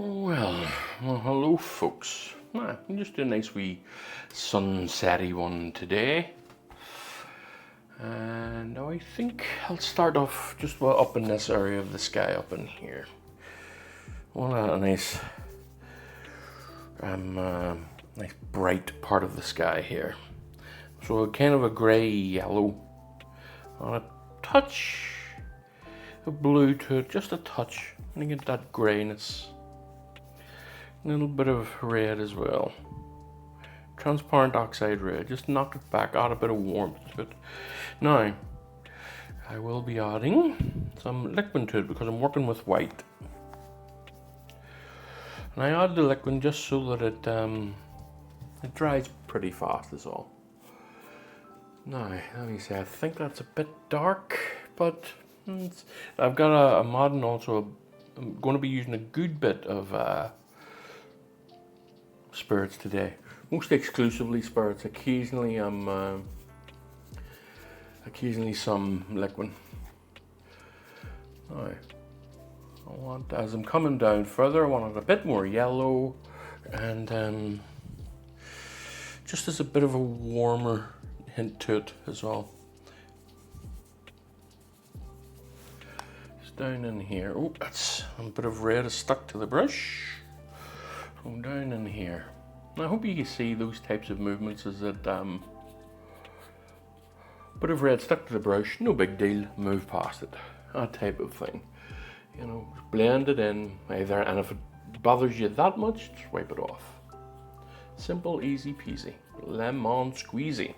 Well, hello folks. I'm just doing a nice wee sunsetty one today. And I think I'll start off just up in this area of the sky up in here. What a nice nice bright part of the sky here. So kind of a grey yellow on a touch of blue to it, just a touch. And you get that greyness. A little bit of red as well. Transparent oxide red. Just knock it back, add a bit of warmth to it. Now, I will be adding some liquid to it because I'm working with white. And I add the liquid just so that it dries pretty fast is all. Now, let me see, I think that's a bit dark, but I've got a mod and also I'm going to be using a good bit of spirits today. Most exclusively spirits, occasionally occasionally some liquid. Now, I want, as I'm coming down further, I want it a bit more yellow and just as a bit of a warmer hint to it as well. Just down in here. Oh, that's a bit of red is stuck to the brush. From down in here. I hope you can see those types of movements as it bit of red stuck to the brush, no big deal, move past it. That type of thing. You know, blend it in either, and if it bothers you that much, just wipe it off. Simple, easy peasy. Lemon squeezy.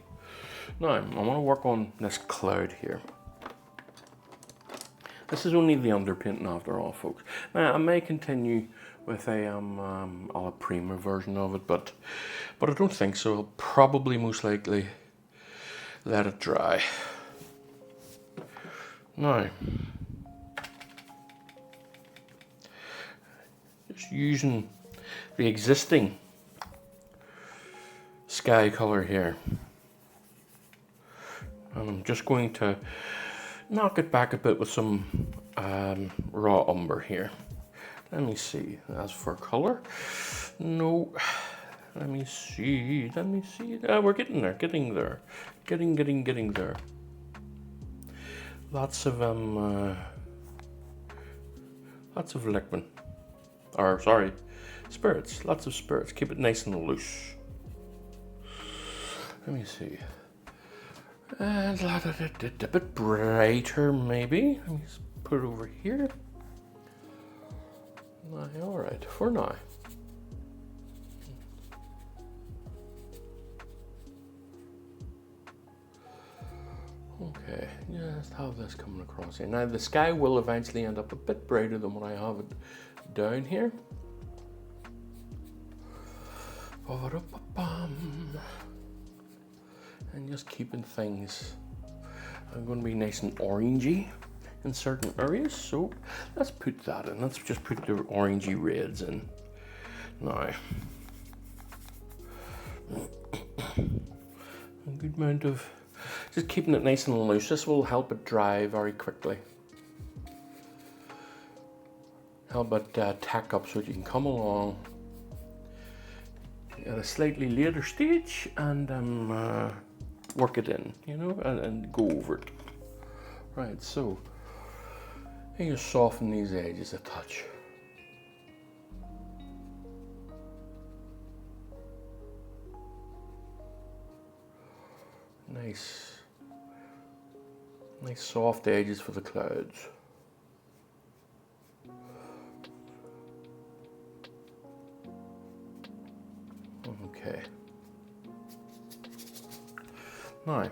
Now, I want to work on this cloud here. This is only the underpainting after all, folks. Now, I may continue with a la prima version of it, but I don't think so. I'll probably most likely let it dry. Now, just using the existing sky color here, and I'm just going to knock it back a bit with some raw umber here. Let me see, as for color, no, let me see, we're getting there, getting there. Lots of liquid, or sorry, spirits, lots of spirits, keep it nice and loose. Let me see, and a bit brighter maybe, let me just put it over here. Alright, for now. Okay, just have this coming across here. Now the sky will eventually end up a bit brighter than what I have it down here. And just keeping things, I'm going to be nice and orangey in certain areas, so let's put that in. Let's just put the orangey reds in now. A good amount of, just keeping it nice and loose. This will help it dry very quickly. Help it tack up so that you can come along at a slightly later stage and work it in, you know, and go over it. Right, so and you soften these edges a touch. Nice soft edges for the clouds. Okay. Now,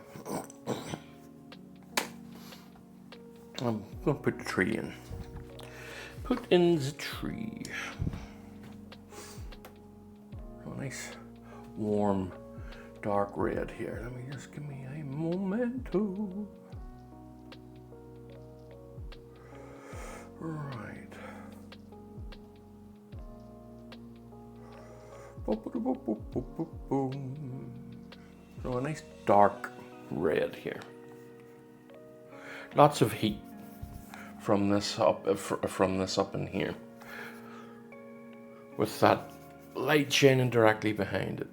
I'm going to put the tree in. Put in the tree. A nice, warm, dark red here. Let me just give me a momento. Right. So a nice dark red here. Lots of heat from this up in here. with that light shining directly behind it.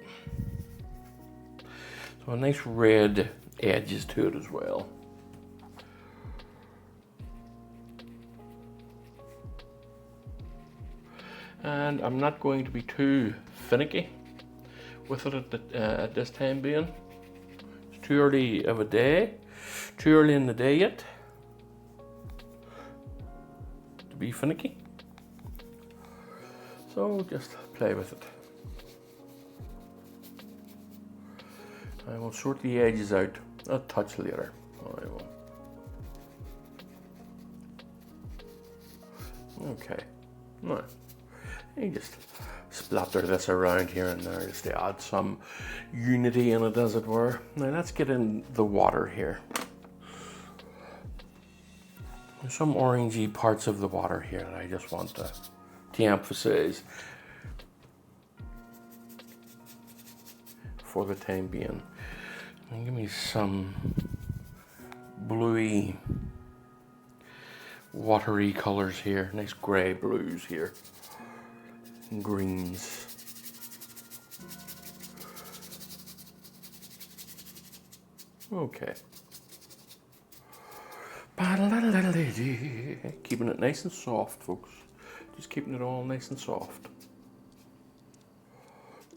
So a nice red edges to it as well. And I'm not going to be too finicky with it at this time being. It's too early of a day, too early in the day yet to be finicky. So just play with it. I will sort the edges out a touch later. I will. Okay, now you just splatter this around here and there just to add some unity in it, as it were. Now let's get in the water here. There's some orangey parts of the water here that I just want to emphasize for the time being. And give me some bluey, watery colors here, nice grey blues here, and greens. Okay. Keeping it nice and soft, folks. Just keeping it all nice and soft.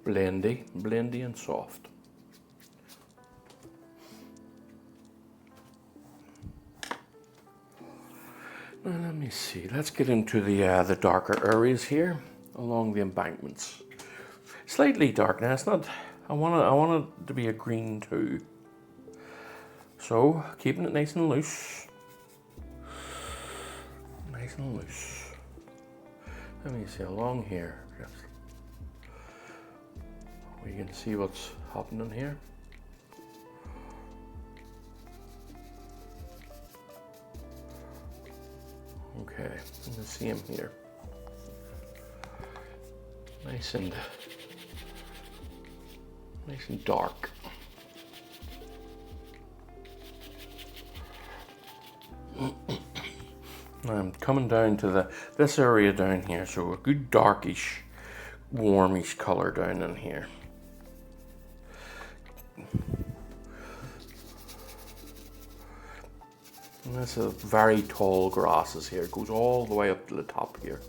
Blendy, blendy and soft. Now let me see. Let's get into the darker areas here along the embankments. Slightly dark now. It's not. I want it to be a green too. So keeping it nice and loose. Nice and loose. Let me see along here. Just we can see what's happening here. Okay, and the same here. Nice and dark. I'm coming down to this area down here, so a good darkish, warmish color down in here. And this is very tall grasses here. It goes all the way up to the top here.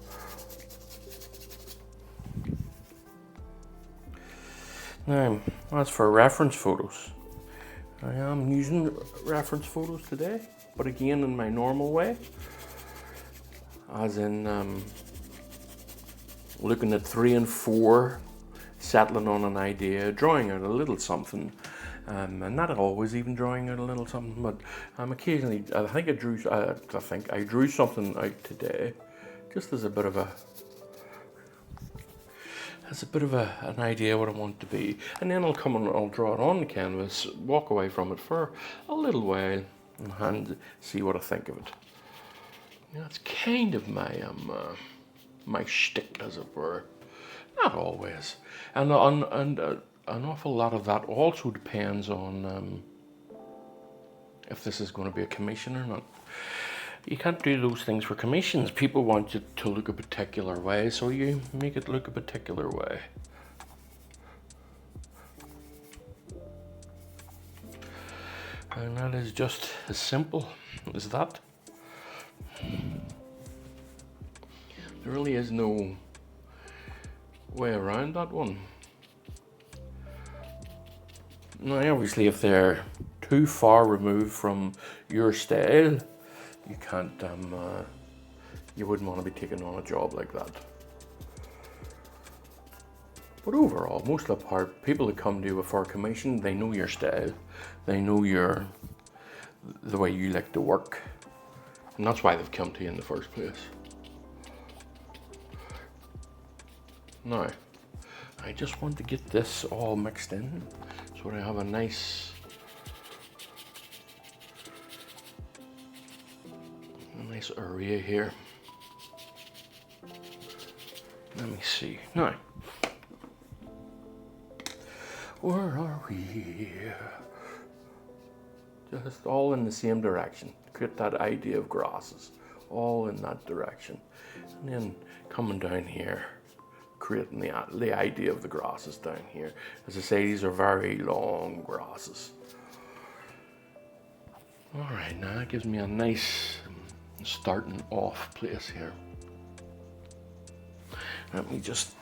Now, as for reference photos, I am using reference photos today, but again in my normal way. As in looking at 3 and 4, settling on an idea, drawing out a little something, and not always even drawing out a little something, but occasionally. I think I drew something out today, just as a bit of an idea what I want it to be, and then I'll come and I'll draw it on the canvas, walk away from it for a little while, and see what I think of it. That's kind of my shtick, as it were. Not always, and an awful lot of that also depends on if this is going to be a commission or not. You can't do those things for commissions. People want you to look a particular way, so you make it look a particular way. And that is just as simple as that. There really is no way around that one. Now, obviously, if they're too far removed from your style, you can't, you wouldn't want to be taking on a job like that. But overall, most of the part, people that come to you for a commission, they know your style, they know the way you like to work, and that's why they've come to you in the first place. Now, I just want to get this all mixed in, so I have a nice area here. Let me see. Now, where are we? Just all in the same direction. Create that idea of grasses, all in that direction. And then coming down here, creating the idea of the grasses down here. As I say, these are very long grasses. All right, now that gives me a nice starting off place here. Let me just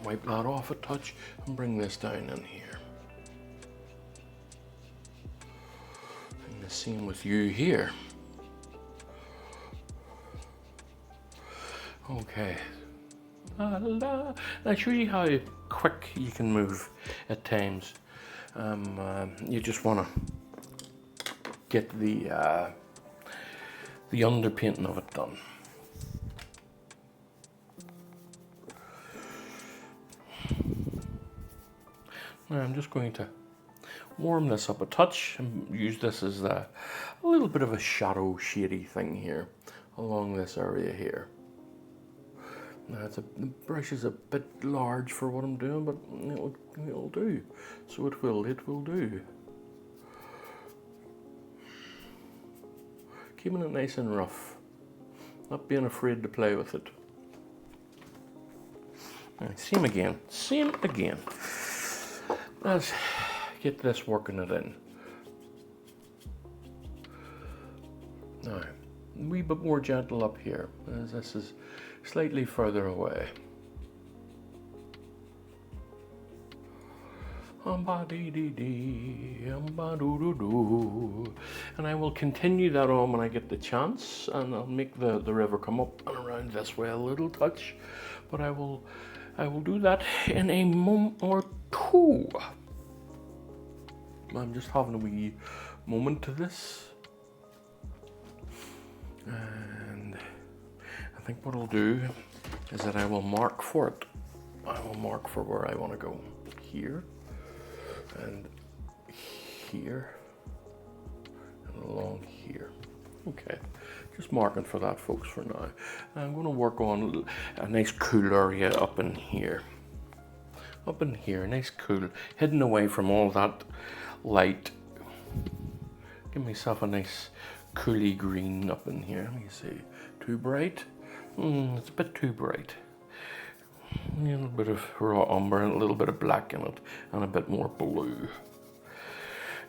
wipe that off a touch and bring this down in here. And the same with you here. Okay. I'll show you how quick you can move at times. You just want to get the underpainting of it done. Now I'm just going to warm this up a touch and use this as a little bit of a shadow shady thing here along this area here. Now the brush is a bit large for what I'm doing, but it'll do. So it will do. Keeping it nice and rough, not being afraid to play with it. Right, same again. Let's get this working it in. Now, a wee bit more gentle up here, as this is slightly further away. And I will continue that on when I get the chance, and I'll make the river come up and around this way a little touch, but I will do that in a moment or two. I'm just having a wee moment to this, and I think what I'll do is that I will mark for it. I will mark for where I want to go. Here and here and along here. Okay, just marking for that, folks, for now. I'm going to work on a nice cool area up in here. Up in here, nice cool, hidden away from all that light. Give myself a nice cooly green up in here. Let me see. Too bright? It's a bit too bright. A little bit of raw umber and a little bit of black in it, and a bit more blue.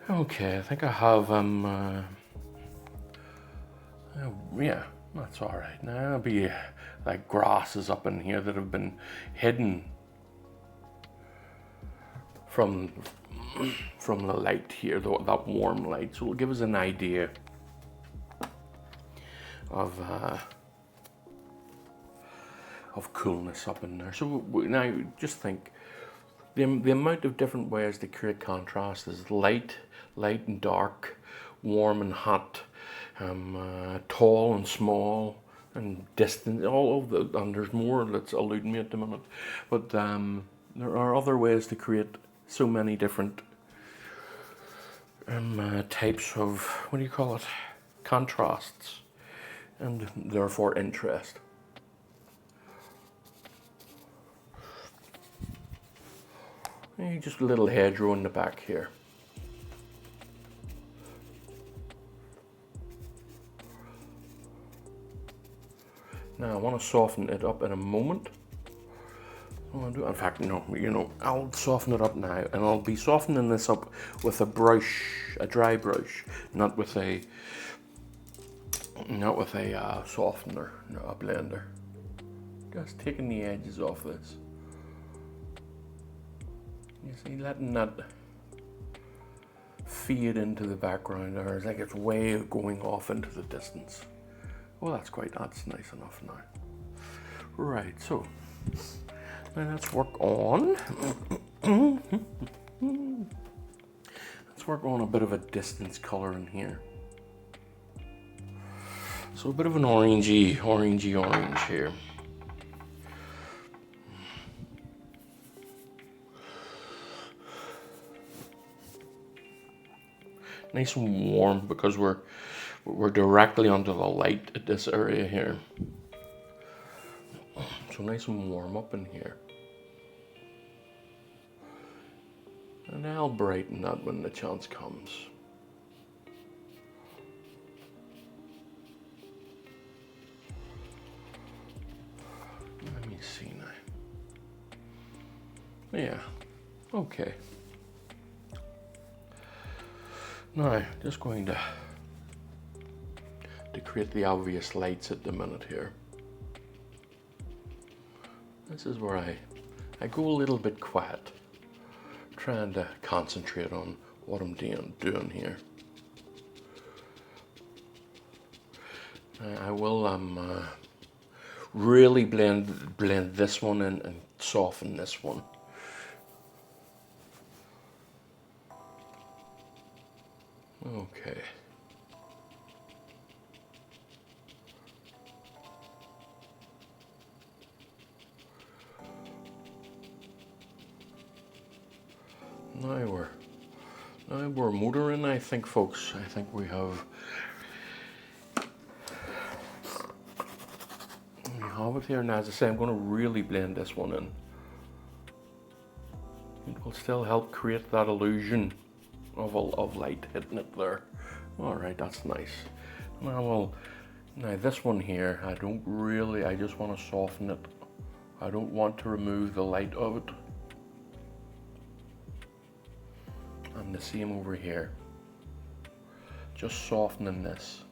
Okay, I think I have yeah, that's all right. Now there'll be like grasses up in here that have been hidden from the light here, that warm light. So it'll give us an idea of coolness up in there. So now just think, the amount of different ways to create contrast is light and dark, warm and hot, tall and small, and distant, all of the, and there's more that's eluding me at the minute. But there are other ways to create so many different types of, what do you call it, contrasts, and therefore interest. And just a little hedgerow in the back here. Now I want to soften it up in a moment. In fact, no, I'll soften it up now, and I'll be softening this up with a brush, a dry brush, not with a softener, a blender. Just taking the edges off this. You see, letting that fade into the background there. It's like it's way going off into the distance. Well, that's nice enough now. Right, so now let's work on a bit of a distance color in here. So a bit of an orangey orange here. Nice and warm, because we're directly under the light at this area here. So nice and warm up in here. And I'll brighten that when the chance comes. Let me see now. Yeah, okay. Now, just going to create the obvious lights at the minute here. This is where I go a little bit quiet, trying to concentrate on what I'm doing here. I will really blend this one in and soften this one. Okay. Now we're motoring, I think, folks. I think we have it here. Now, as I say, I'm going to really blend this one in. It will still help create that illusion of light hitting it there. All right, that's nice. Now this one here, I just want to soften it. I don't want to remove the light of it. And the same over here. Just softening this.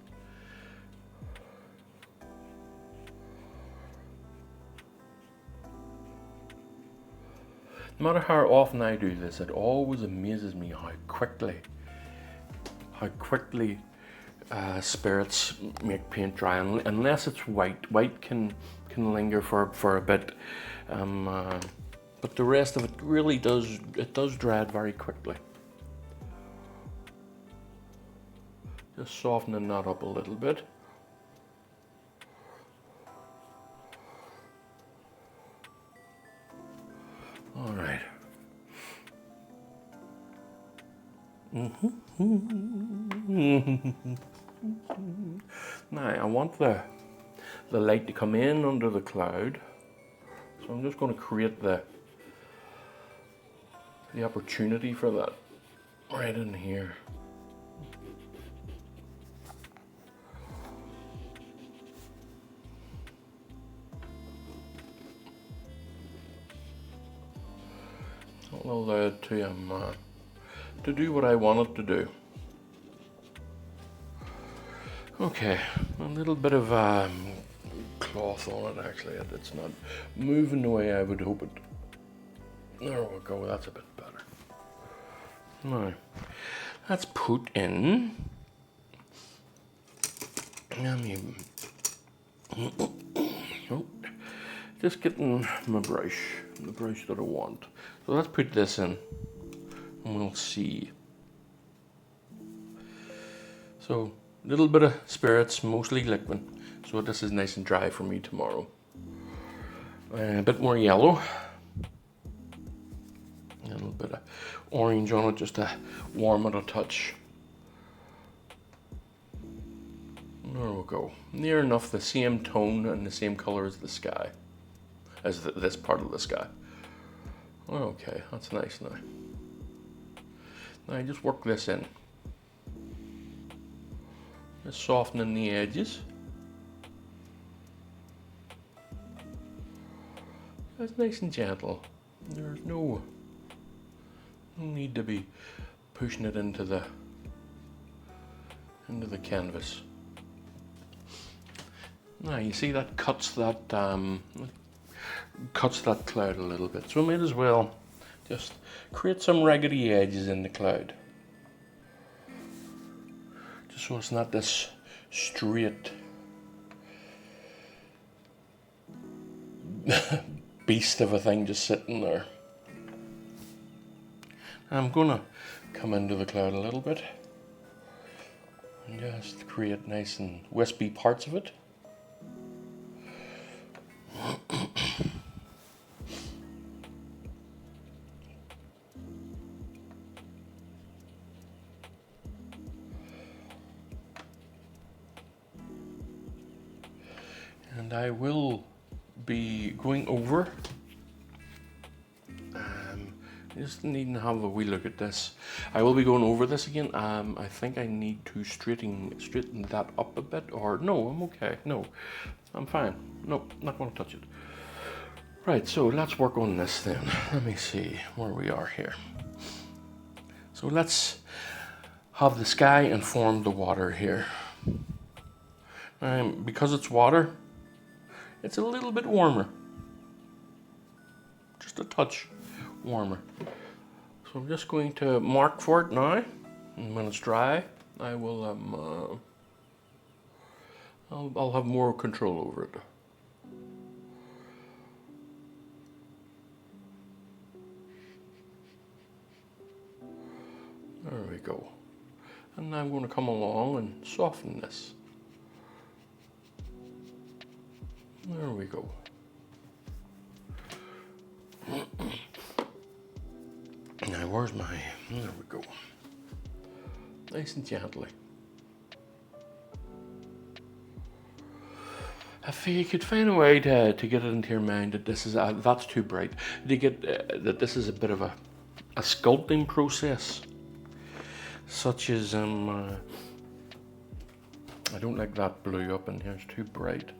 No matter how often I do this, it always amazes me how quickly spirits make paint dry, unless it's white. White can linger for a bit, but the rest of it really does dry it very quickly. Just softening that up a little bit. All right. Now I want the light to come in under the cloud, so I'm just going to create the opportunity for that right in here. Allow it to do what I want it to do. Okay, a little bit of cloth on it. Actually, it's not moving the way I would hope it. There we go. That's a bit better. Now, let's put in. Oh, just getting my brush, the brush that I want. So let's put this in, and we'll see. So a little bit of spirits, mostly liquid. So this is nice and dry for me tomorrow. A bit more yellow. A little bit of orange on it just to warm it a touch. There we go. Near enough the same tone and the same color as the sky. As this part of the sky. Okay, that's nice now. Now just work this in. Just softening the edges. That's nice and gentle. There's no need to be pushing it into the canvas. Now you see that cuts that cloud a little bit, so I might as well just create some raggedy edges in the cloud, just so it's not this straight beast of a thing just sitting there. I'm gonna come into the cloud a little bit and just create nice and wispy parts of it. And I will be going over. Just needing to have a wee look at this. I will be going over this again. I think I need to straighten that up a bit, or no, I'm okay. No, I'm fine. Nope, not going to touch it. Right, so let's work on this then. Let me see where we are here. So let's have the sky inform the water here. Because it's water, it's a little bit warmer. Just a touch warmer. So I'm just going to mark for it now. And when it's dry, I will I'll have more control over it. There we go. And now I'm going to come along and soften this. There we go. Now where's my, there we go. Nice and gently. If you could find a way to get it into your mind that this is, that's too bright, to get that this is a bit of a sculpting process, such as, I don't like that blue up in here, it's too bright.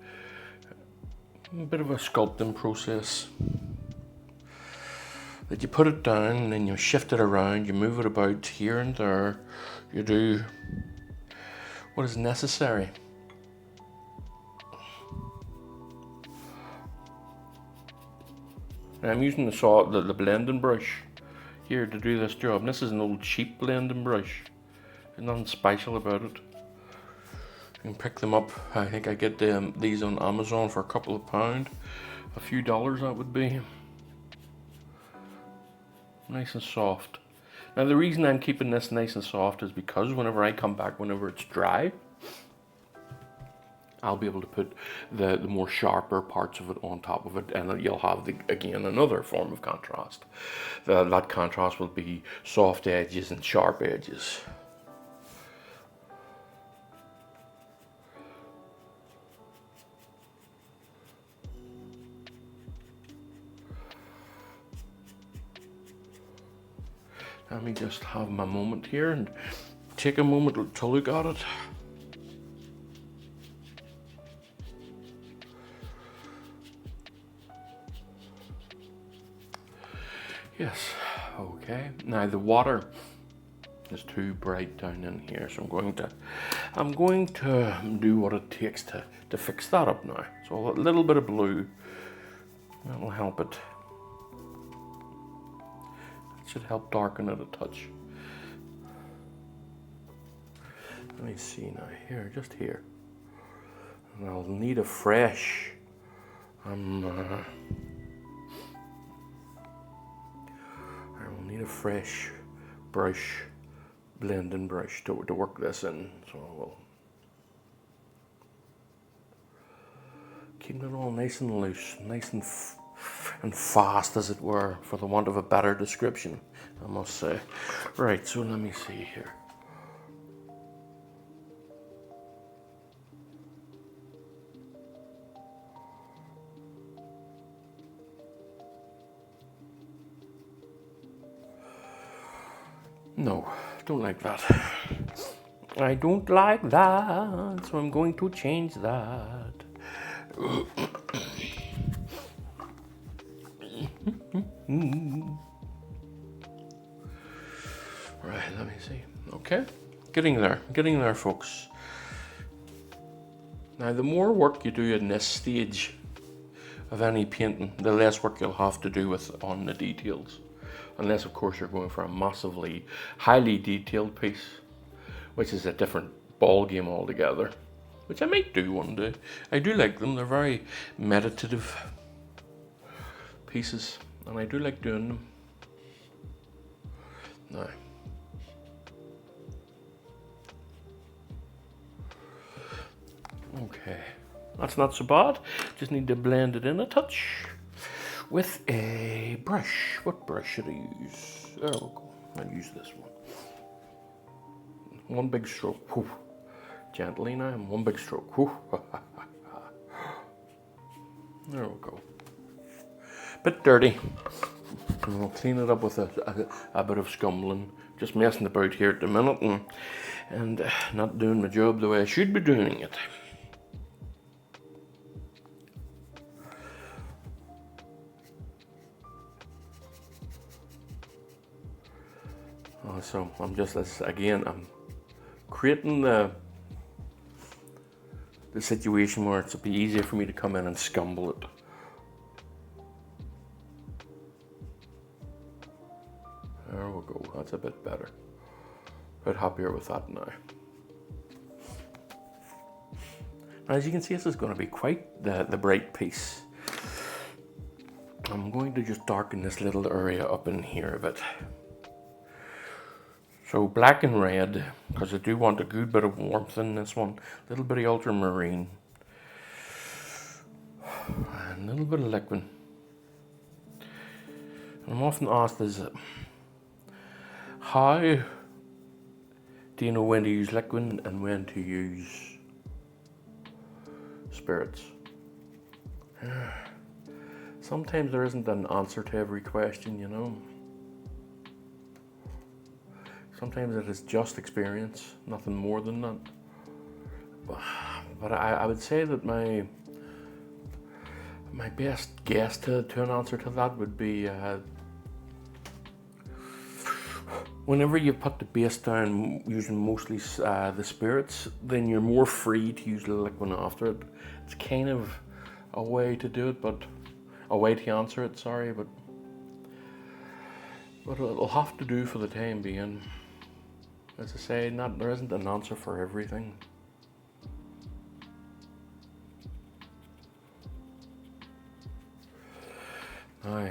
A bit of a sculpting process. That you put it down and then you shift it around, you move it about here and there, you do what is necessary. Now I'm using the blending brush here to do this job. And this is an old cheap blending brush. There's nothing special about it. You can pick them up. I think I get these on Amazon for a couple of pounds. A few dollars that would be. Nice and soft. Now the reason I'm keeping this nice and soft is because whenever I come back, whenever it's dry, I'll be able to put the more sharper parts of it on top of it, and you'll have, again, another form of contrast. That contrast will be soft edges and sharp edges. Let me just have my moment here and take a moment to look at it. Yes, okay. Now the water is too bright down in here, so I'm going to do what it takes to fix that up now. So a little bit of blue, that'll help it. Should help darken it a touch. Let me see now, here, just here. And I'll need a fresh, I will need a fresh brush, blending brush to work this in. So I will keep it all nice and loose, nice and fast, as it were, for the want of a better description, I must say. Right, so let me see here. No, don't like that. I don't like that, so I'm going to change that. Right, let me see. Okay, getting there, folks. Now, the more work you do in this stage of any painting, the less work you'll have to do on the details. Unless, of course, you're going for a massively, highly detailed piece, which is a different ball game altogether, which I might do one day. I do like them. They're very meditative pieces, and I do like doing them. Now, okay, that's not so bad. Just need to blend it in a touch with a brush. What brush should I use? There we go. I'll use this one. One big stroke. Whew. Gently now, and one big stroke. Whew. There we go. Bit dirty. And we'll clean it up with a bit of scumbling. Just messing about here at the minute and not doing my job the way I should be doing it. So I'm just, again, I'm creating the situation where it'll be easier for me to come in and scumble it. There we go, that's a bit better. A bit happier with that now. Now, as you can see, this is going to be quite the bright piece. I'm going to just darken this little area up in here a bit. So black and red, because I do want a good bit of warmth in this one. A little bit of ultramarine. And a little bit of liquid. And I'm often asked is, how do you know when to use liquid and when to use spirits? Sometimes there isn't an answer to every question, you know. Sometimes it is just experience, nothing more than that. But I would say that my best guess to an answer to that would be whenever you put the base down using mostly the spirits, then you're more free to use the liquid after it. It's kind of a way to do it, but a way to answer it, sorry, but it'll have to do for the time being. As I say, there isn't an answer for everything. I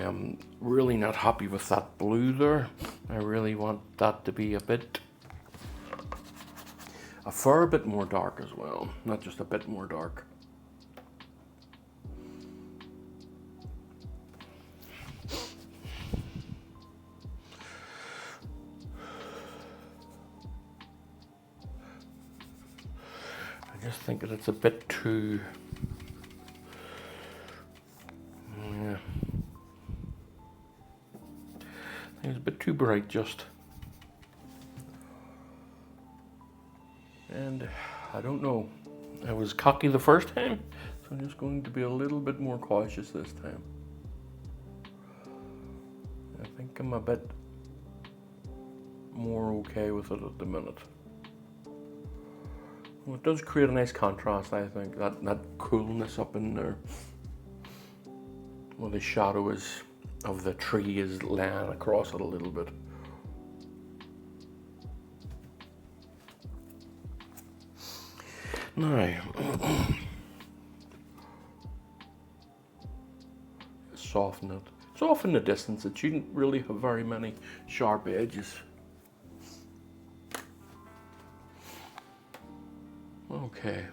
am really not happy with that blue there. I really want that to be a fair bit more dark as well, not just a bit more dark. I just think that it's a bit too, yeah, I think it's a bit too bright just. And I don't know, I was cocky the first time, so I'm just going to be a little bit more cautious this time. I think I'm a bit more okay with it at the minute. Well, it does create a nice contrast, I think, that coolness up in there. Well, the shadow of the tree is laying across it a little bit. Now, soften it. It's off in the distance, it shouldn't really have very many sharp edges. Okay,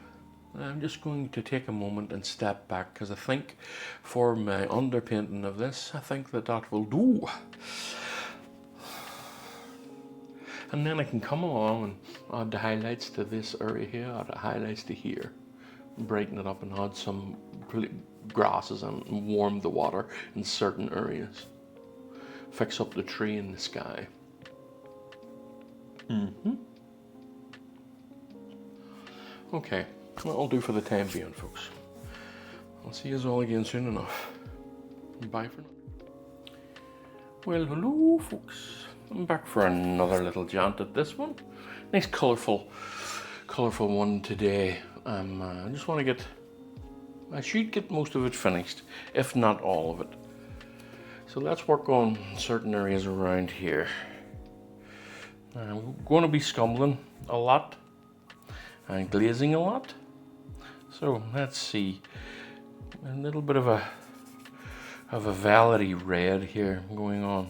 I'm just going to take a moment and step back because I think for my underpainting of this, I think that will do. And then I can come along and add the highlights to this area here, add the highlights to here, brighten it up and add some grasses and warm the water in certain areas. Fix up the tree in the sky. Okay, that'll do for the time being, folks. I'll see you all again soon enough. Bye for now. Well, hello, folks. I'm back for another little jaunt at this one. Nice colourful one today. I just want to I should get most of it finished, if not all of it. So let's work on certain areas around here. I'm going to be scumbling a lot and glazing a lot. So let's see, a little bit of a velvety red here going on.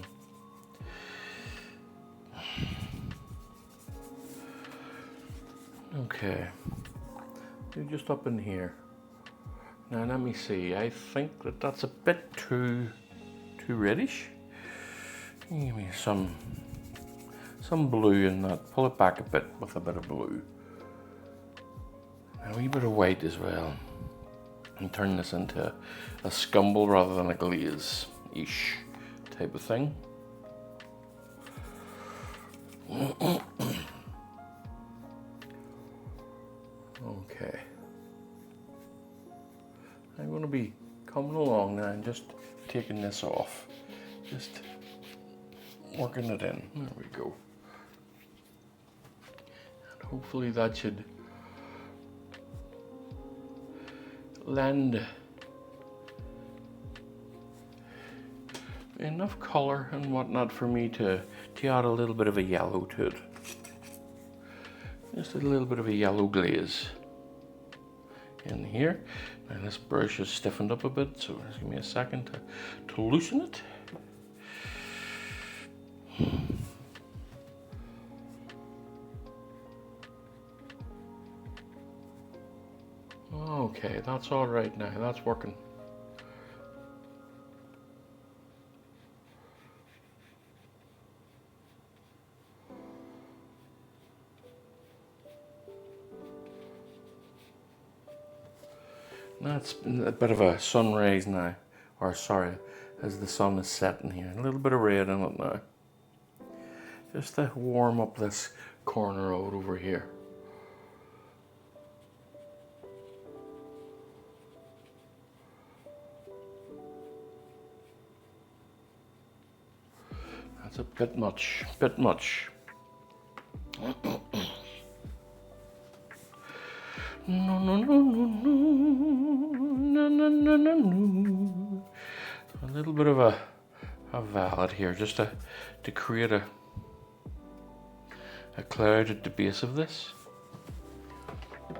Okay, just up in here. Now let me see, I think that's a bit too reddish. Give me some blue in that, pull it back a bit with a bit of blue. A wee bit of white as well, and turn this into a scumble rather than a glaze-ish type of thing. Okay, I'm going to be coming along now and just taking this off, just working it in. There we go. And hopefully that should lend enough color and whatnot for me to add a little bit of a yellow to it. Just a little bit of a yellow glaze in here. Now this brush is stiffened up a bit, so just give me a second to loosen it. Okay, that's all right now, that's working. That's a bit of a sun rays now, or sorry, as the sun is setting here. A little bit of red in it now. Just to warm up this corner out over here. That's a bit much, bit much. No, no, no, no, no, no, no, no, no. A little bit of a valid here, just to create a cloud at the base of this. A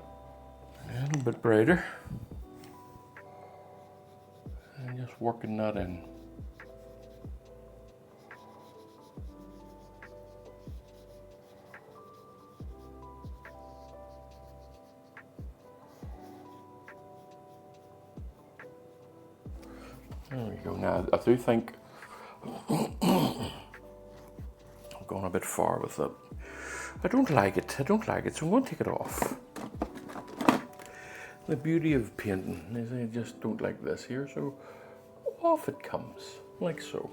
little bit brighter. And just working that in. There we go. Now, I do think I'm going a bit far with it. I don't like it, so I'm going to take it off. The beauty of painting is I just don't like this here, so off it comes, like so.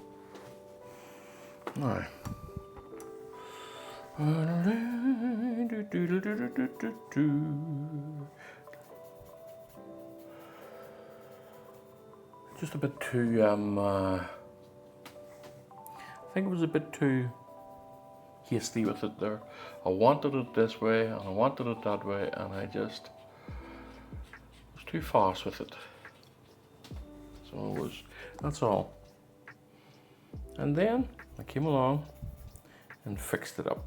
Now. Just a bit too, I think it was a bit too hasty with it there. I wanted it this way and I wanted it that way, and I just was too fast with it. So that's all. And then I came along and fixed it up.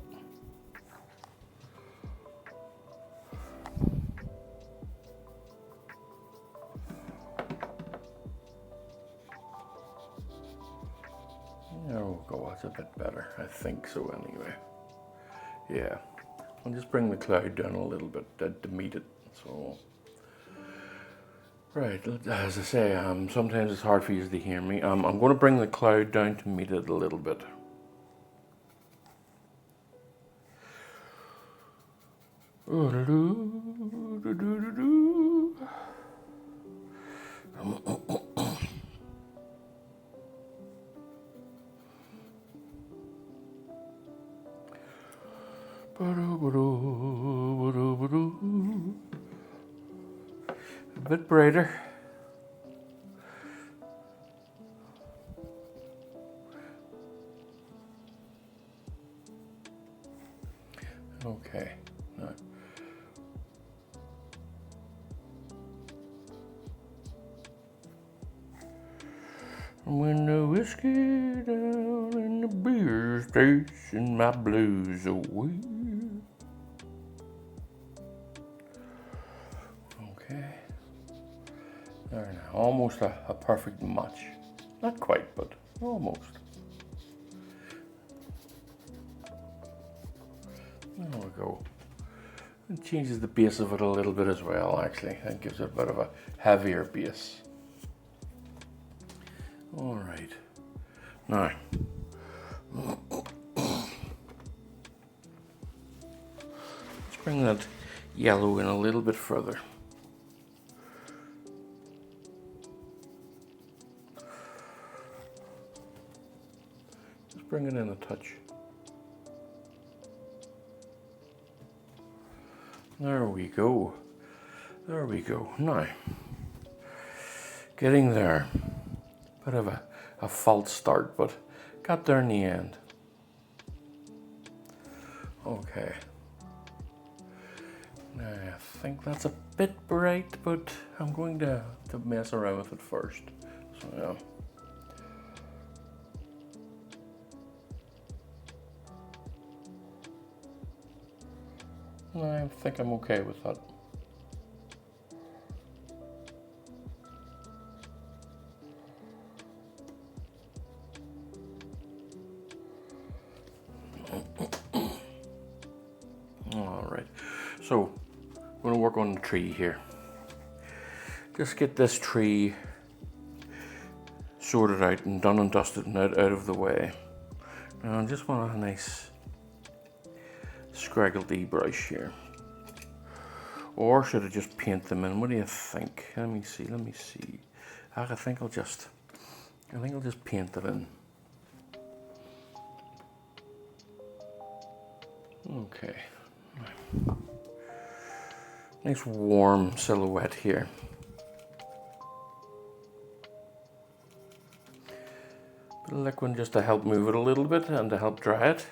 There we go, that's a bit better. I think so anyway. Yeah, I'll just bring the cloud down a little bit to meet it. So, right, as I say, sometimes it's hard for you to hear me. I'm going to bring the cloud down to meet it a little bit. A bit brighter. Okay, now. When the whiskey down and the beer's chasing my blues away. Okay. There now, almost a perfect match. Not quite, but almost. There we go. It changes the base of it a little bit as well, actually. That gives it a bit of a heavier base. All right. Now, let's bring that yellow in a little bit further. Just bring it in a touch. There we go. There we go. Now, getting there. Bit of a false start, but got there in the end. Okay. Now, I think that's a bit bright, but I'm going to mess around with it first. So yeah. I think I'm okay with that. All right, so I'm going to work on the tree here. Just get this tree sorted out and done and dusted and out of the way. Now I just want a nice scraggledy brush here. Or should I just paint them in? What do you think? Let me see. I think I'll just paint it in. Okay. Nice warm silhouette here. Bit of liquid just to help move it a little bit and to help dry it.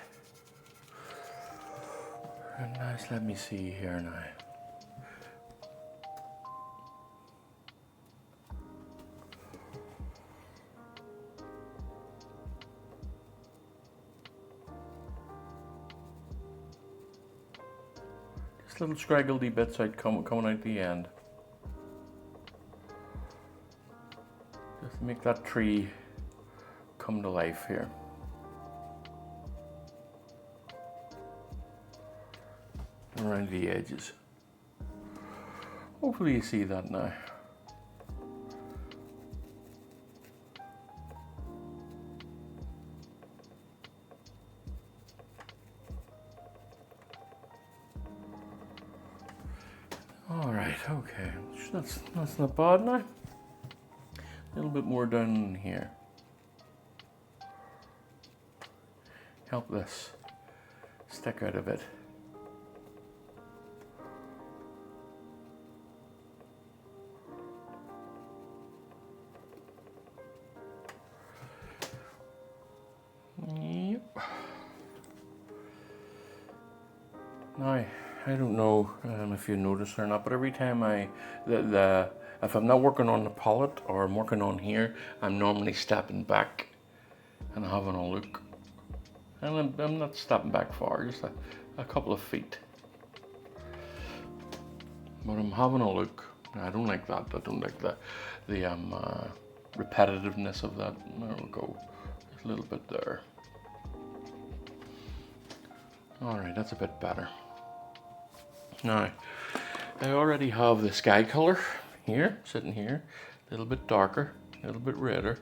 And nice, let me see here now. Just little scraggledy bits out coming out the end. Just to make that tree come to life here. Around the edges. Hopefully you see that now. All right, okay, that's not bad now. A little bit more down in here. Help this stick out a bit. Yep. Now, I don't know if you notice or not, but every time if I'm not working on the palette or I'm working on here, I'm normally stepping back and having a look. And I'm not stepping back far, just a couple of feet. But I'm having a look. I don't like that. I don't like the repetitiveness of that. There we go. Just a little bit there. All right, that's a bit better. Now, I already have the sky color here, sitting here. A little bit darker, a little bit redder.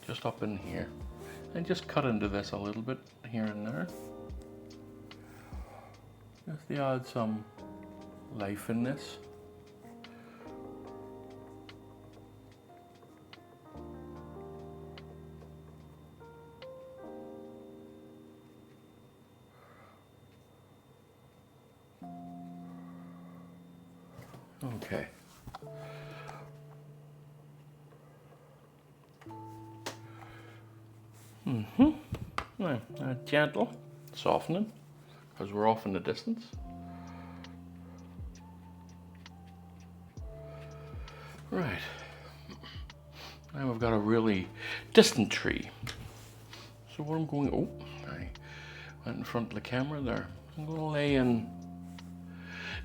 Just up in here. And just cut into this a little bit here and there. Just to add some life in this. Okay. Now, gentle softening, because we're off in the distance. Right. Now we've got a really distant tree. So what I'm going, I went in front of the camera there. I'm going to lay in.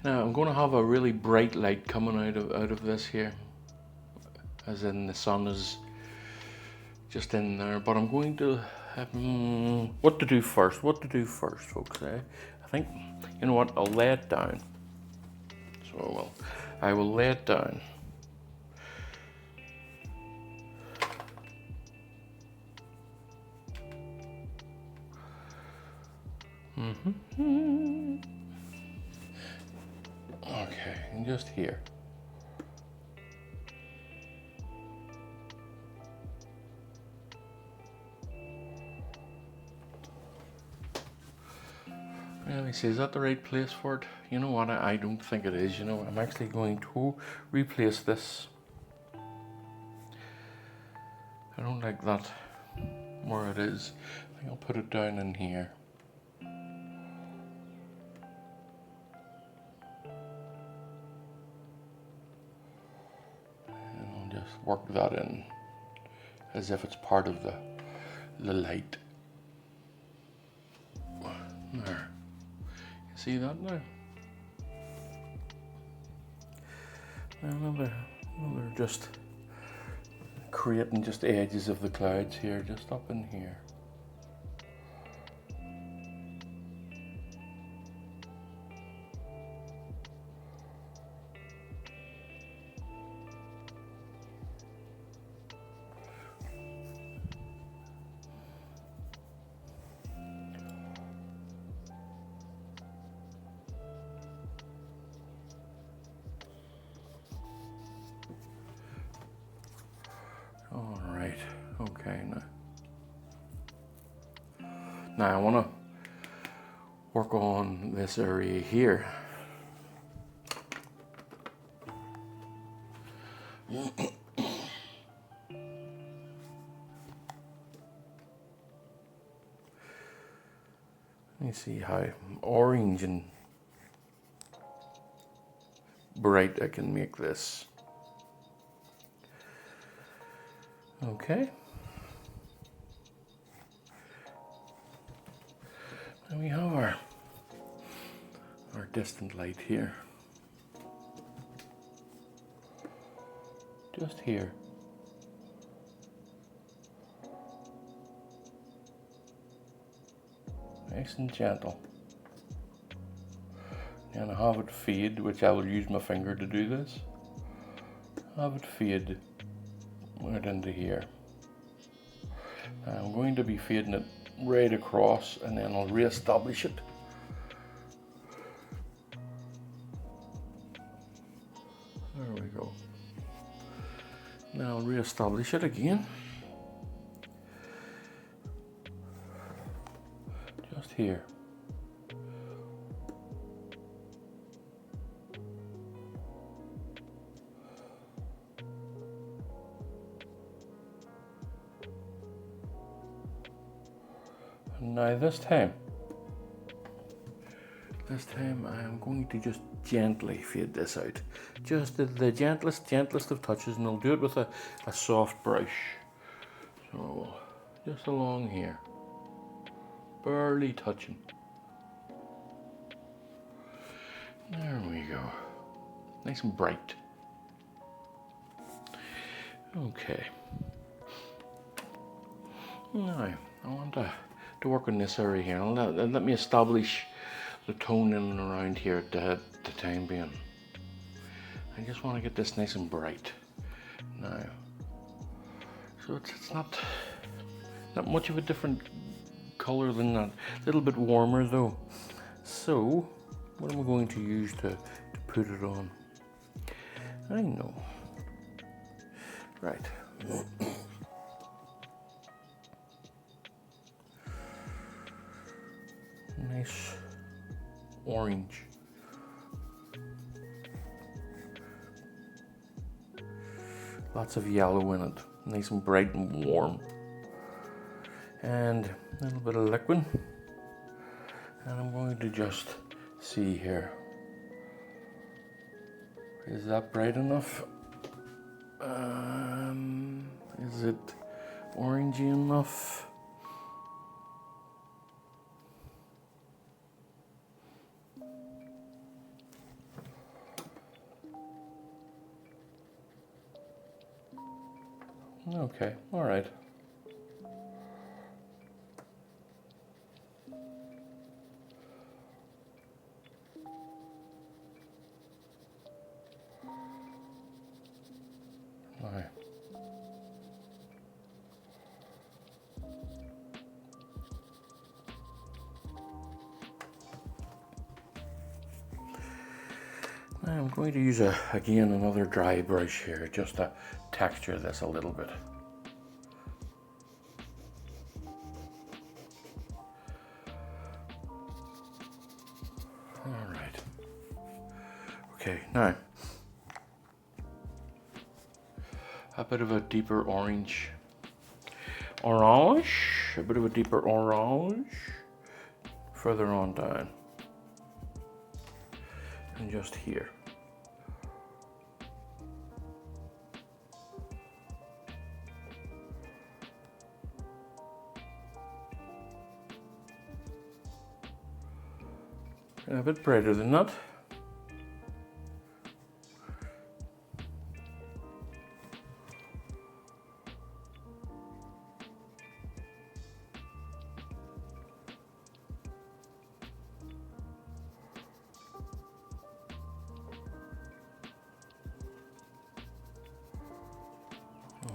Now I'm going to have a really bright light coming out of this here, as in the sun is just in there. But I'm going to what to do first, folks. I think, you know what, I'll lay it down. So I will lay it down. Okay, and just here. Let me see, is that the right place for it? You know what, I don't think it is. You know, I'm actually going to replace this. I don't like that where it is. I'll put it down in here. And I'll just work that in as if it's part of the light. There. You see that now? Another just creating just edges of the clouds here, just up in here. All right, okay, now I want to work on this area here. Let me see how orange and bright I can make this. Okay. And we have our distant light here. Just here. Nice and gentle. And I have it fade, which I will use my finger to do this. Have it fade right into here. I'm going to be fading it right across, and then I'll re-establish it. There we go. Now I'll re-establish it again. Just here. Now this time I am going to just gently fade this out. Just the gentlest of touches, and I'll do it with a soft brush. So just along here, barely touching. There we go. Nice and bright. Okay. Now I want to work on this area here. Let me establish the tone in and around here at the time being. I just want to get this nice and bright now. So it's not much of a different color than that. A little bit warmer though. So what am I going to use to put it on? I know. Right. Nice orange. Lots of yellow in it. Nice and bright and warm. And a little bit of liquid. And I'm going to just see here. Is that bright enough? Is it orangey enough? Okay, all right. All right. Now I'm going to use again another dry brush here, just to texture this a little bit. All right. Okay, now a bit of a deeper orange. Orange. a bit of a deeper orange further on down. And just here. And a bit brighter than that.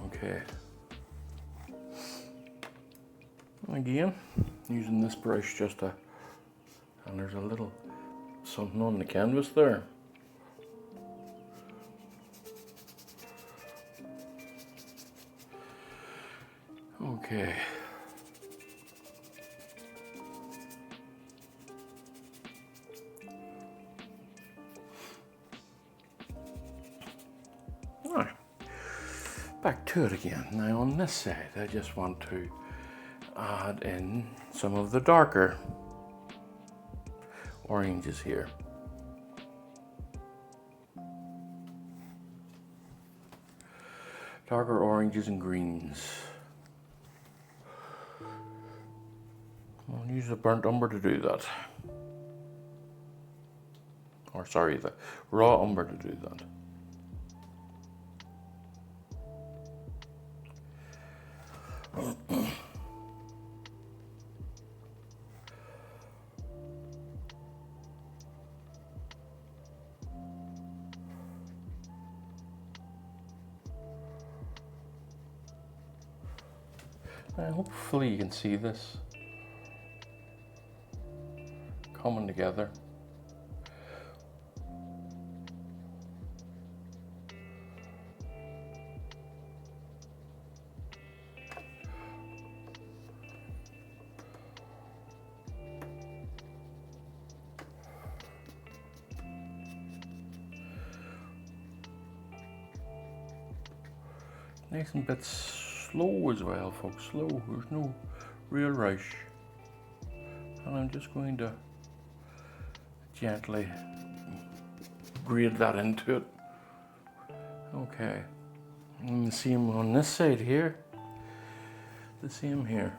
Okay. Again, using this brush just to, and there's a little something on the canvas there. Okay. Alright. Back to it again. Now on this side, I just want to add in some of the darker oranges here. Darker oranges and greens. I'll use the burnt umber to do that. Or sorry, the raw umber to do that. Hopefully you can see this coming together. Nice and bit slow as well, folks. Slow. There's no real rush. And I'm just going to gently grade that into it. Okay. And the same on this side here. The same here.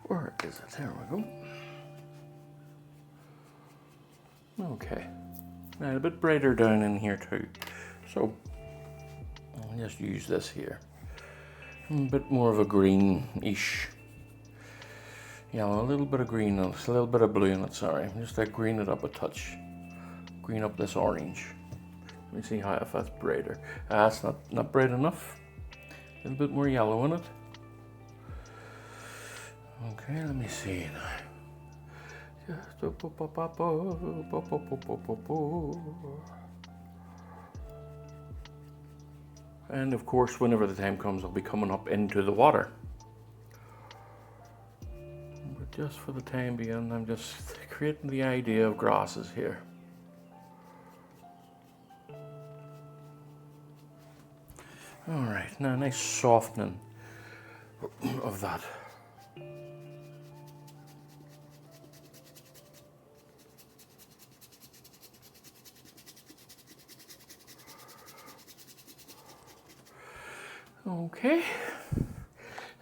Where is it? There we go. Okay. Now a bit brighter down in here too. So I'll just use this here. A bit more of a greenish yellow, a little bit of green, a little bit of blue in it, sorry. Just to green it up a touch. Green up this orange. Let me see how if that's brighter. That's not bright enough. A little bit more yellow in it. Okay, let me see now. And of course, whenever the time comes, I'll be coming up into the water. But just for the time being, I'm just creating the idea of grasses here. All right, now a nice softening of that. Okay,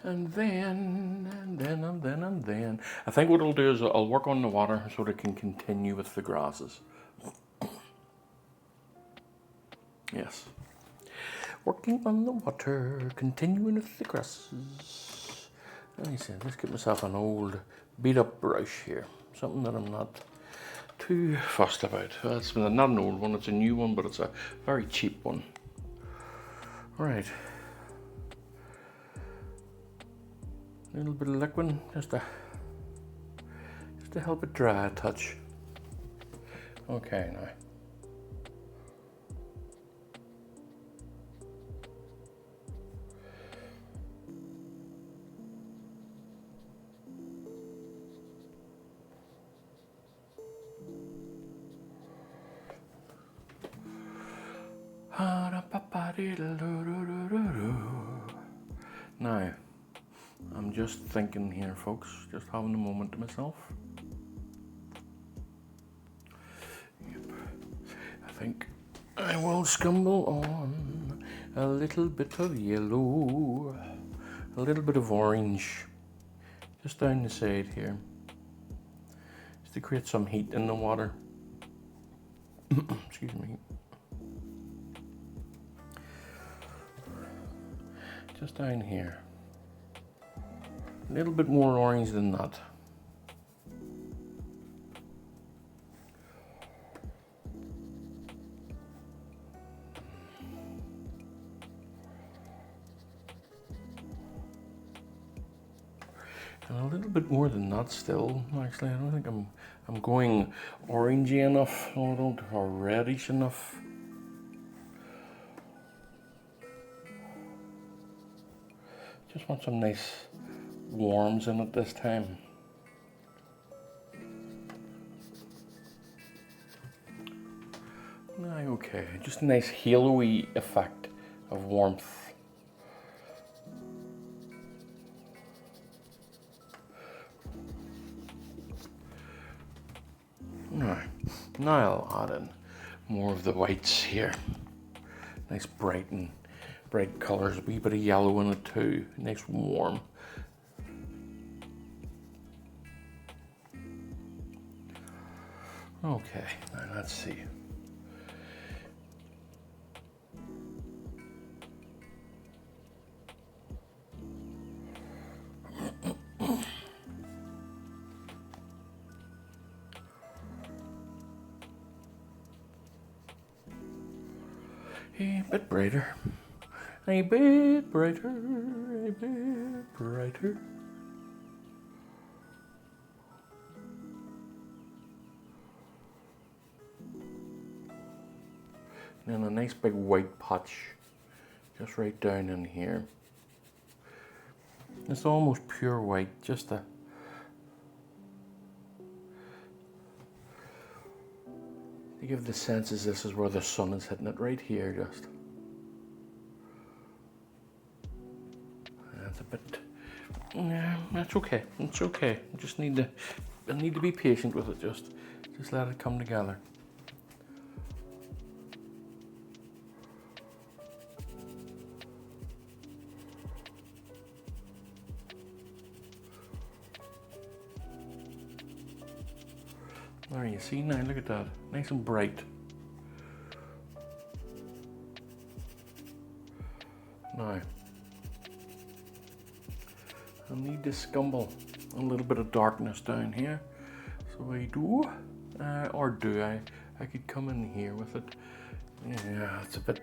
and then. I think what I'll do is I'll work on the water so that it can continue with the grasses. Yes. Working on the water, continuing with the grasses. Let me see, let's get myself an old beat up brush here. Something that I'm not too fussed about. It's not an old one, it's a new one, but it's a very cheap one. Right. A little bit of liquid, just to help it dry a touch. Okay, now. Now, I'm just thinking here, folks, just having a moment to myself. Yep. I think I will scumble on a little bit of yellow, a little bit of orange, just down the side here, just to create some heat in the water. Excuse me. Just down here. A little bit more orange than that. And a little bit more than that still. Actually, I don't think I'm going orangey enough, or reddish enough. Just want some nice warms in it this time. Okay, just a nice halo-y effect of warmth. Now I'll add in more of the whites here. Nice bright colours, a wee bit of yellow in it too, nice warm. Okay, now let's see. A bit brighter. A bit brighter, a bit brighter. And a nice big white patch just right down in here. It's almost pure white, just to give the sense as this is where the sun is hitting it, right here just. That's a bit, yeah, that's okay, it's okay. I need to be patient with it, just let it come together. There you see now, look at that, nice and bright. Now, I need to scumble a little bit of darkness down here. So I do, or do I? I could come in here with it. Yeah, it's a bit.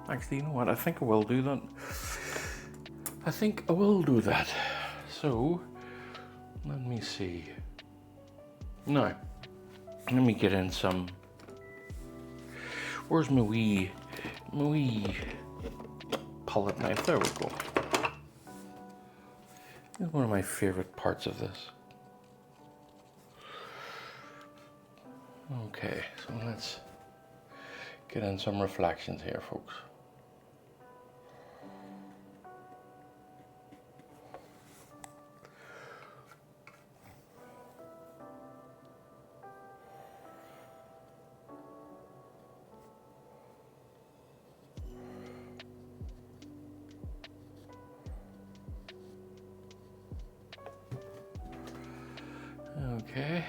Actually, you know what? I think I will do that. I think I will do that. So, let me see. Now, let me get in some. Where's my wee palette knife? There we go. This is one of my favorite parts of this. Okay, so let's get in some reflections here, folks. Okay.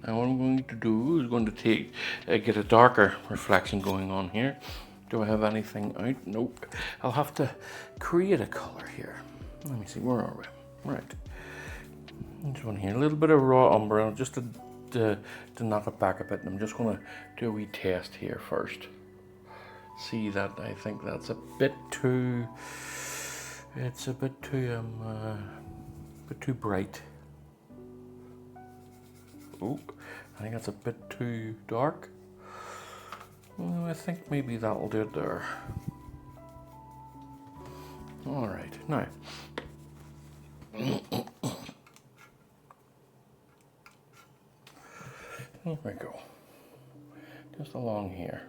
Now what I'm going to do is going to get a darker reflection going on here. Do I have anything out? Nope. I'll have to create a color here. Let me see, where are we? Right. This one here, a little bit of raw umber, just to knock it back a bit. And I'm just going to do a wee test here first. See that, I think that's a bit too, it's a bit too bright. Oh, I think that's a bit too dark. I think maybe that'll do it there. All right, now. Here we go. Just along here.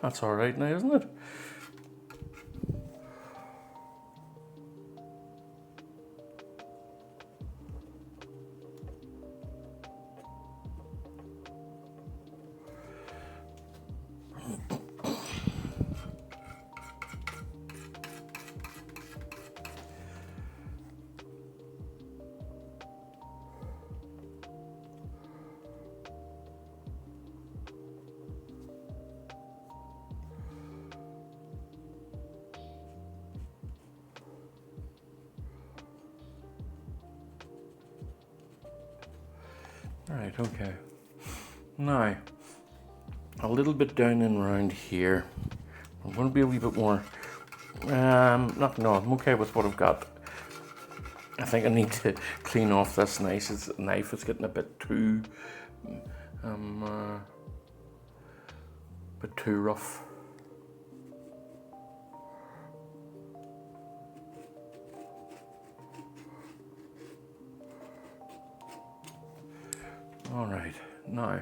That's all right now, isn't it? Right, okay. Now, a little bit down and around here. I'm going to be a wee bit more. No, I'm okay with what I've got. I think I need to clean off this knife. It's getting a bit too rough. All right, now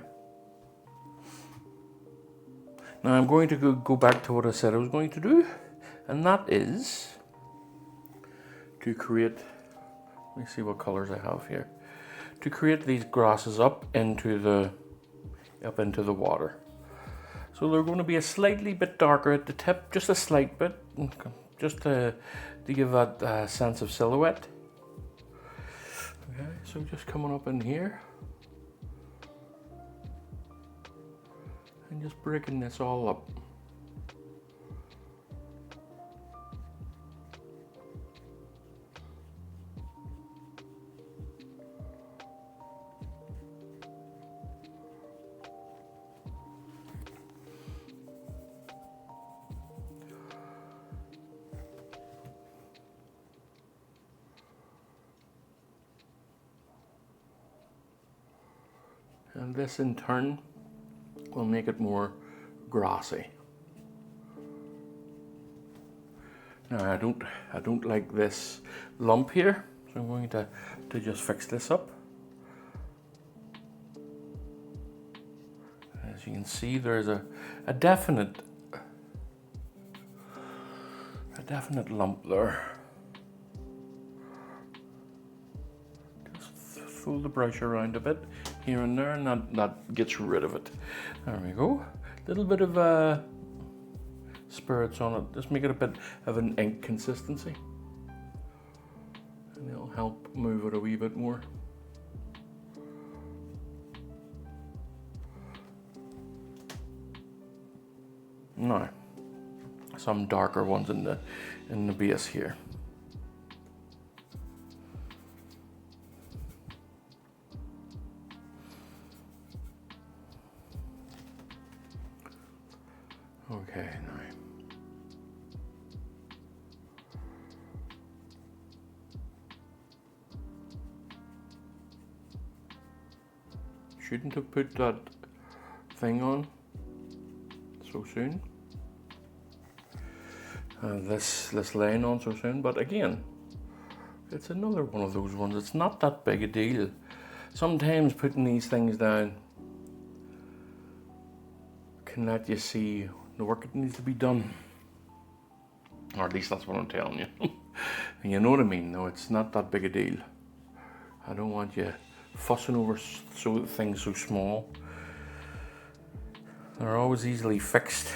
I'm going to go back to what I said I was going to do, and that is to create, let me see what colors I have here, to create these grasses up into the water. So they're going to be a slightly bit darker at the tip, just a slight bit, just to give that sense of silhouette. Okay, so just coming up in here. And just breaking this all up. And this in turn will make it more grassy. Now I don't like this lump here, so I'm going to just fix this up. As you can see, there's a definite lump there. Just fold the brush around a bit here and there, and that gets rid of it. There we go. Little bit of spirits on it. Just make it a bit of an ink consistency, and it'll help move it a wee bit more. Now, some darker ones in the base here. Okay, now. Shouldn't have put that thing on so soon. This line on so soon, but again, it's another one of those ones. It's not that big a deal. Sometimes putting these things down can let you see the work that needs to be done, or at least that's what I'm telling you. And you know what I mean, though. It's not that big a deal. I don't want you fussing over things so small. They're always easily fixed.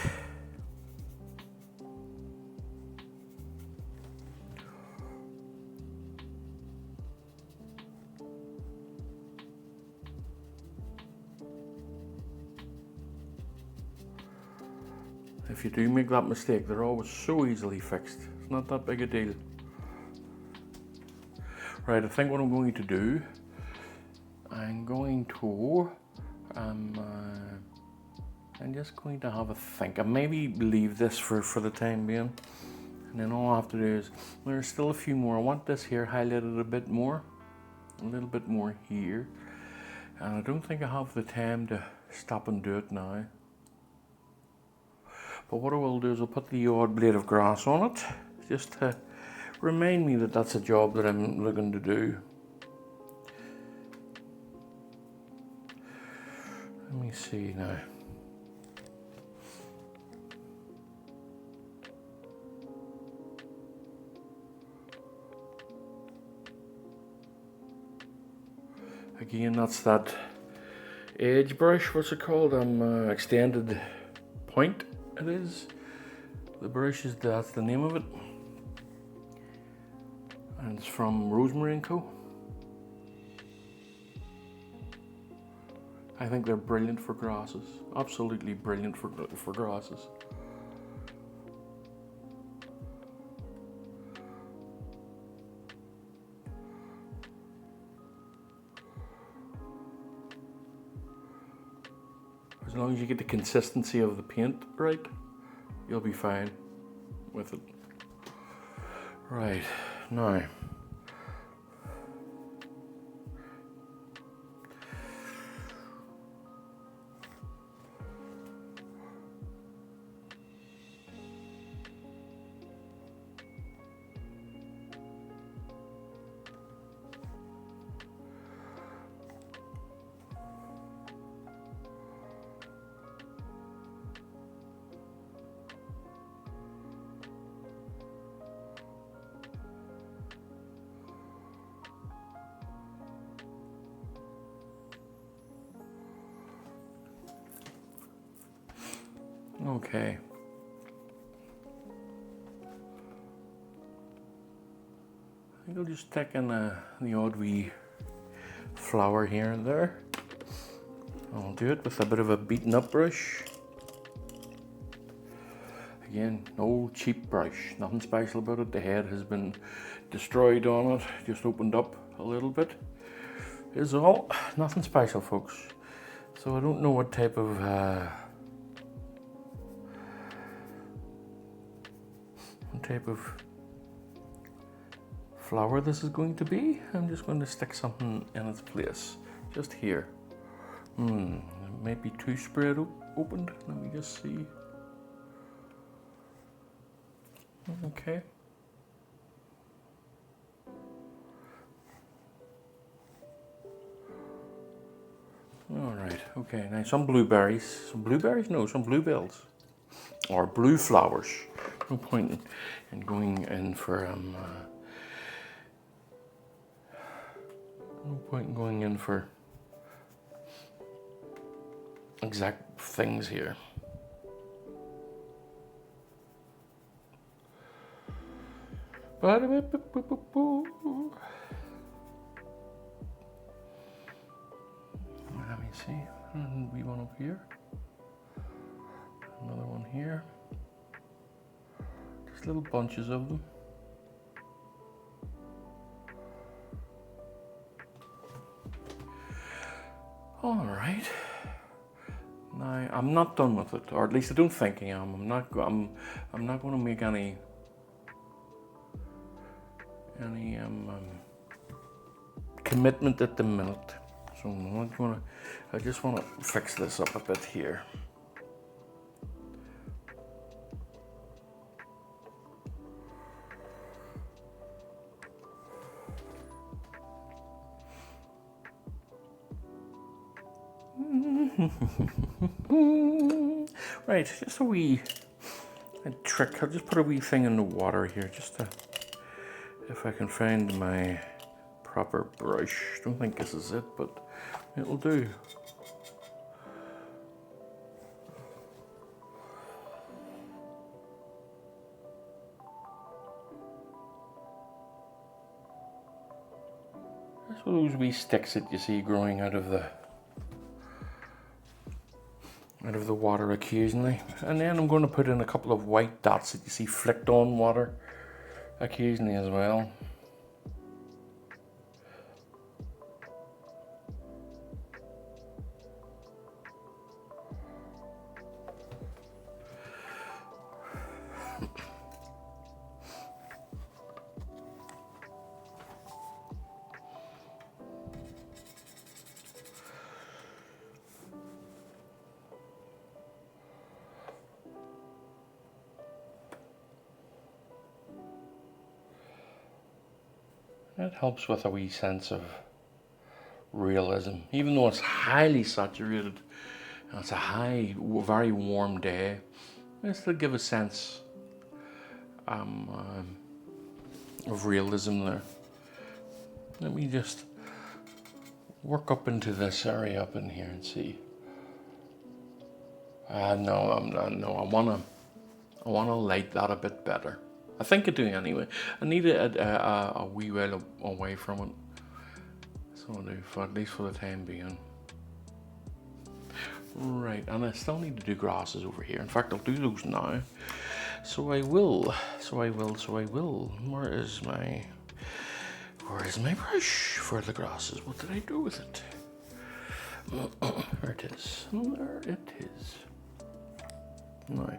If you do make that mistake, they're always so easily fixed. It's not that big a deal. Right, I think what I'm going to do, I'm just going to have a think. I maybe leave this for the time being, and then all I have to do is, there's still a few more. I want this here highlighted a bit more, a little bit more here. And I don't think I have the time to stop and do it now. But what I will do is I'll put the odd blade of grass on it, just to remind me that that's a job that I'm looking to do. Let me see now. Again, that's that edge brush, what's it called? Extended point it is. The brush is, that's the name of it. And it's from Rosemary & Co. I think they're brilliant for grasses. Absolutely brilliant for grasses. As long as you get the consistency of the paint right, you'll be fine with it. Right, now. Okay. I think I'll just take in the odd wee flower here and there. I'll do it with a bit of a beaten up brush. Again, no cheap brush, nothing special about it. The head has been destroyed on it, just opened up a little bit. Is all, nothing special, folks. So I don't know what type of flower this is going to be. I'm just going to stick something in its place, just here. It might be too spread opened. Let me just see. Okay. All right. Okay. Now some blueberries. Some blueberries? No, some bluebells, or blue flowers. No point in going in for no point in going in for exact things here. Let me see. We one up here. Another one here. Just little bunches of them. All right. Now I'm not done with it, or at least I don't think I am. I'm not going to make any commitment at the minute. So I'm not gonna. I just want to fix this up a bit here. Right, just a wee trick. I'll just put a wee thing in the water here, just to, if I can find my proper brush. Don't think this is it, but it'll do. That's one of those wee sticks that you see growing out of the water occasionally. And then I'm going to put in a couple of white dots that you see flicked on water occasionally as well. It helps with a wee sense of realism, even though it's highly saturated. It's a very warm day. Just to give a sense of realism there. Let me just work up into this area up in here and see. No, I wanna light that a bit better. I think I do anyway. I need a wee while away from it. So I'll do, for at least for the time being. Right, and I still need to do grasses over here. In fact, I'll do those now. So I will. Where is my brush for the grasses? What did I do with it? There it is. There it is. Now.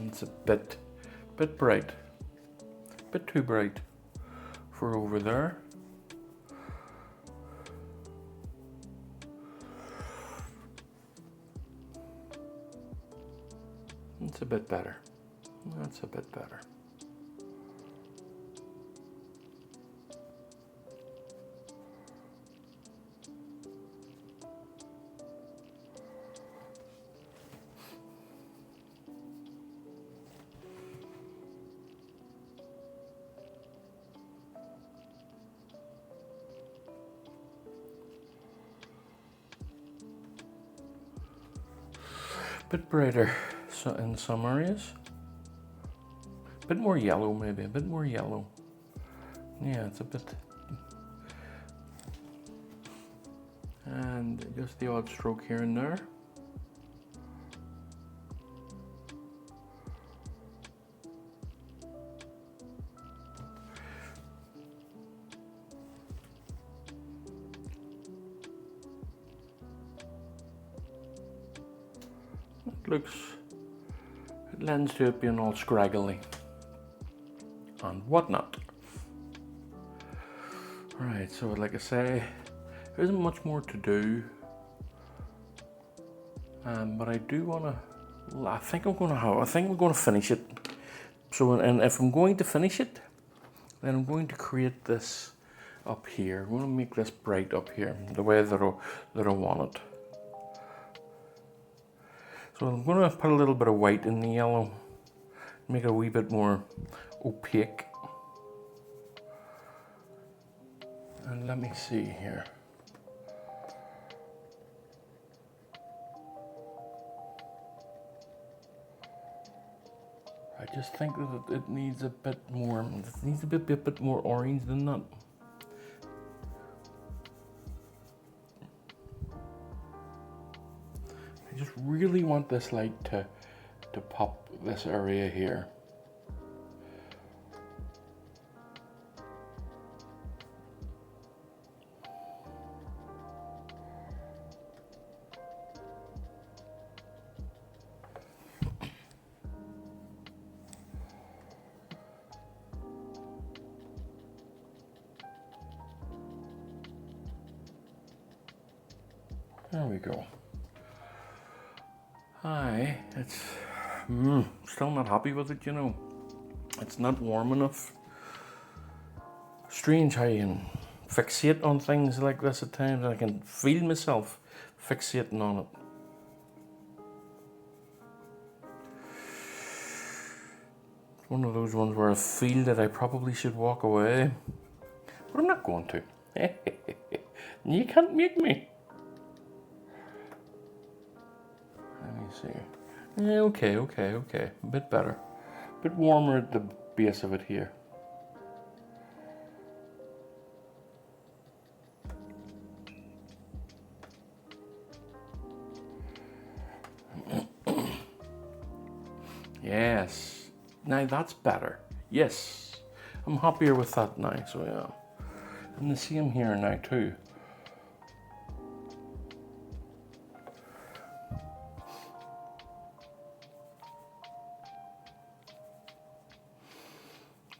It's a bit bright. A bit too bright for over there. It's a bit better. That's a bit better. Bit brighter so in some areas. A bit more yellow maybe, a bit more yellow. Yeah, it's a bit. And just the odd stroke here and there. It lends to it being all scraggly and whatnot. Right, so like I say, there isn't much more to do, but I do want to. I think we're going to finish it. So, and if I'm going to finish it, then I'm going to create this up here. I'm going to make this bright up here, the way that I want it. So I'm going to put a little bit of white in the yellow, make it a wee bit more opaque. And let me see here. I just think that it needs a bit more. It needs a bit more orange than that. I just really want this light to pop this area here. There we go. It's still not happy with it, you know. It's not warm enough. Strange how you can fixate on things like this at times. I can feel myself fixating on it. It's one of those ones where I feel that I probably should walk away, but I'm not going to. You can't make me. Let me see. Yeah, okay. A bit better. A bit warmer at the base of it here. Yes. Now that's better. Yes. I'm happier with that now, so yeah. And the same here now too.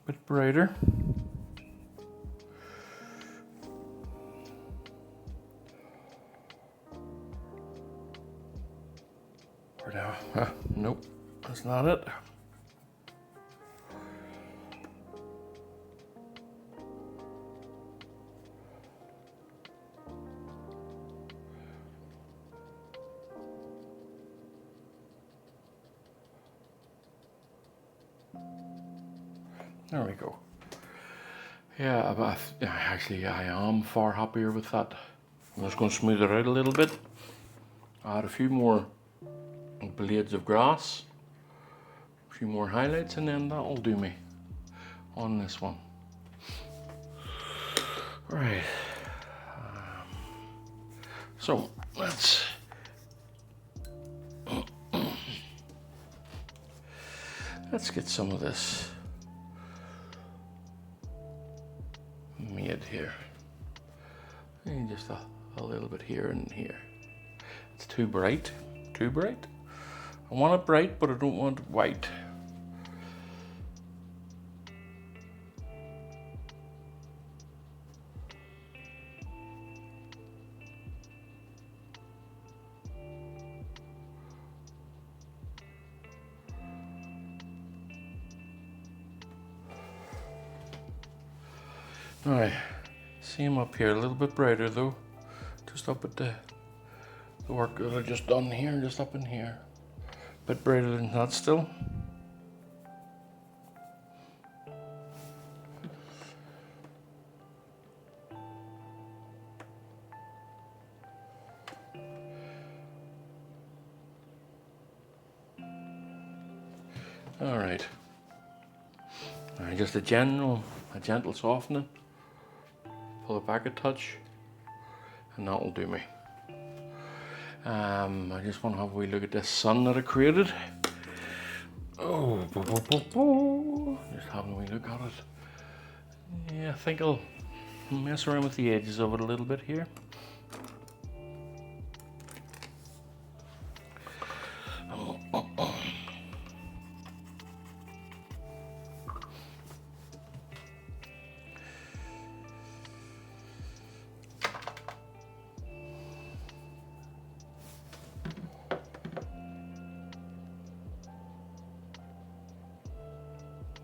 Bit brighter. for now. Nope, that's not it. There we go. Yeah, but actually I am far happier with that. I'm just going to smooth it out a little bit. Add a few more blades of grass, a few more highlights, and then that'll do me on this one. Right. So let's get some of this made here. And just a little bit here and here. It's too bright, too bright. I want it bright, but I don't want it white. Alright, see him up here, a little bit brighter though. Just up at the work that I just done here, just up in here. A bit brighter than that still. Alright. Alright, just a gentle softening. Pull it back a touch, and that'll do me. I just want to have a wee look at this sun that I created. Oh, just having a wee look at it. Yeah, I think I'll mess around with the edges of it a little bit here.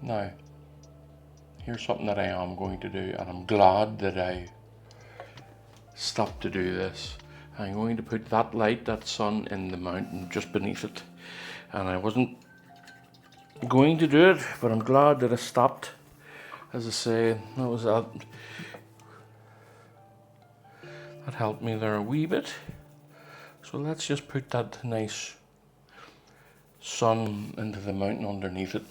Now, here's something that I am going to do, and I'm glad that I stopped to do this. I'm going to put that light, that sun, in the mountain just beneath it. And I wasn't going to do it, but I'm glad that I stopped. As I say, that helped me there a wee bit. So let's just put that nice sun into the mountain underneath it.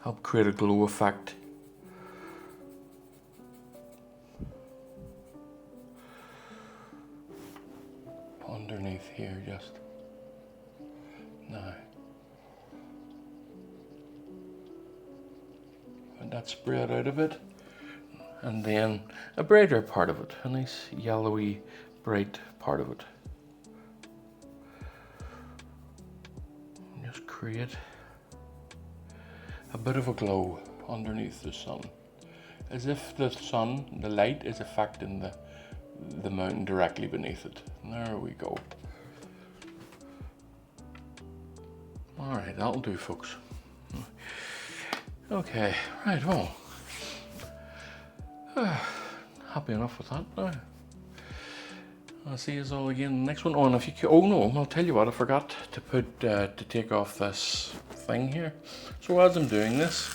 Help create a glow effect. Underneath here, just now. And that spread out a bit. And then a brighter part of it, a nice yellowy, bright part of it. Just create a bit of a glow underneath the sun, as if the sun, the light, is affecting the mountain directly beneath it. And there we go. Alright, that'll do, folks. Okay, right, well, happy enough with that now. I'll see you all again in the next one. Oh, and if you oh no, I'll tell you what, I forgot to put to take off this thing here. So as I'm doing this,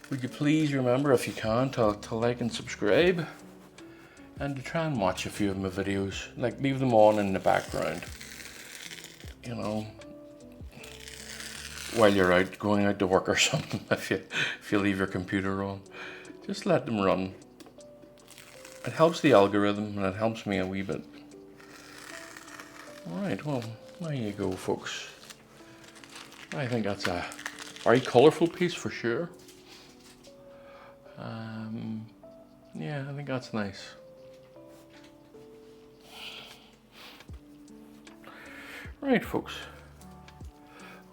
would you please remember, if you can, to like and subscribe, and to try and watch a few of my videos, like leave them on in the background, you know, while you're out going out to work or something. If you leave your computer on, just let them run. It helps the algorithm, and it helps me a wee bit. Alright, well, there you go, folks. I think that's a very colourful piece for sure. Yeah, I think that's nice. Right, folks.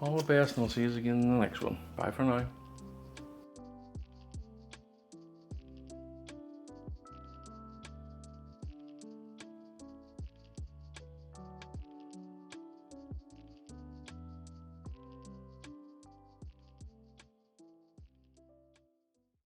All the best, and I'll see you again in the next one. Bye for now.